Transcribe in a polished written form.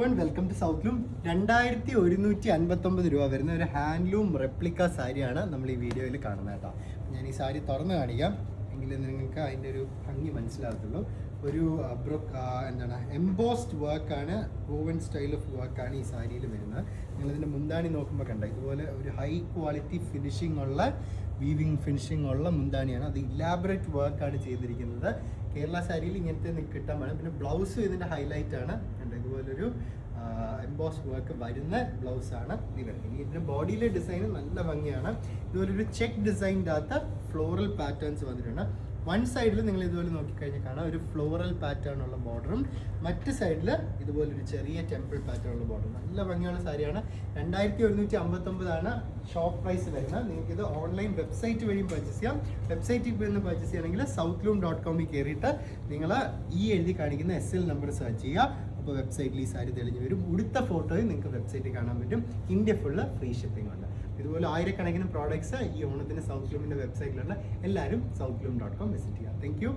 Everyone, welcome to South Loom. 2159 രൂപ വരുന്ന ഒരു ഹാൻഡ്ലൂം റെപ്ലിക്ക സാരിയാണ് നമ്മൾ ഈ വീഡിയോയിൽ കാണുന്നത് കേട്ടോ. ഞാൻ ഈ സാരി തുറന്ന് കാണിക്കാം, എങ്കിലും നിങ്ങൾക്ക് അതിൻ്റെ ഒരു ഭംഗി മനസ്സിലാകത്തുള്ളൂ. ഒരു എന്താണ് എംബോസ്ഡ് വർക്കാണ്, വൂവൻ സ്റ്റൈൽ ഓഫ് വർക്കാണ് ഈ സാരിയിൽ വരുന്നത്. നിങ്ങളിതിൻ്റെ മുന്താണി നോക്കുമ്പോൾ കണ്ട ഇതുപോലെ ഒരു ഹൈ ക്വാളിറ്റി ഫിനിഷിംഗ് ഉള്ള വീവിങ് ഫിനിഷിംഗ് ഉള്ള മുന്താണിയാണ്. അത് ഇലാബറേറ്റ് വർക്കാണ് ചെയ്തിരിക്കുന്നത്. കേരള സാരിയിൽ ഇങ്ങനത്തെ കിട്ടാൻ വേണം. പിന്നെ ബ്ലൗസും ഇതിൻ്റെ ഹൈലൈറ്റ് ആണ്. ഇതുപോലൊരു എംബോസ് വർക്ക് വരുന്ന ബ്ലൗസാണ് ഇത്. ഇനി ഇതിൻ്റെ ബോഡിയിലെ ഡിസൈൻ നല്ല ഭംഗിയാണ്. ഇതുപോലൊരു ചെക്ക് ഡിസൈൻ്റെ അകത്ത് ഫ്ലോറൽ പാറ്റേൺസ് വന്നിട്ടുണ്ട്. വൺ സൈഡിൽ നിങ്ങൾ ഇതുപോലെ നോക്കിക്കഴിഞ്ഞാൽ കാണാം ഒരു ഫ്ലോറൽ പാറ്റേൺ ഉള്ള ബോർഡറും, മറ്റ് സൈഡിൽ ഇതുപോലൊരു ചെറിയ ടെമ്പിൾ പാറ്റേൺ ഉള്ള ബോർഡറും. നല്ല ഭംഗിയുള്ള സാരിയാണ്. 2159 ഷോപ്പ് പ്രൈസ് വരുന്നത്. നിങ്ങൾക്കിത് ഓൺലൈൻ വെബ്സൈറ്റ് വഴിയും പർച്ചേസ് ചെയ്യാം. വെബ്സൈറ്റിൽ നിന്ന് പർച്ചേസ് ചെയ്യണമെങ്കിൽ southloom.com കയറിയിട്ട് നിങ്ങൾ ഈ എഴുതി കാണിക്കുന്ന SL നമ്പർ സെർച്ച് ചെയ്യുക. അപ്പോൾ വെബ്സൈറ്റിൽ ഈ സാരി തെളിഞ്ഞ് വരും. ഉടുത്ത ഫോട്ടോയും നിങ്ങൾക്ക് വെബ്സൈറ്റിൽ കാണാൻ പറ്റും. ഇന്ത്യ ഫുള്ള് ഫ്രീ ഷിപ്പിംഗ് ഉണ്ട്. ഇതുപോലെ ആയിരക്കണക്കിന് പ്രോഡക്ട്സ് ഈ ഓണത്തിന് സൗത്ത് ലൂമിൻ്റെ വെബ്സൈറ്റിലുള്ള. എല്ലാവരും southloom.com വിസിറ്റ് ചെയ്യുക. Thank you.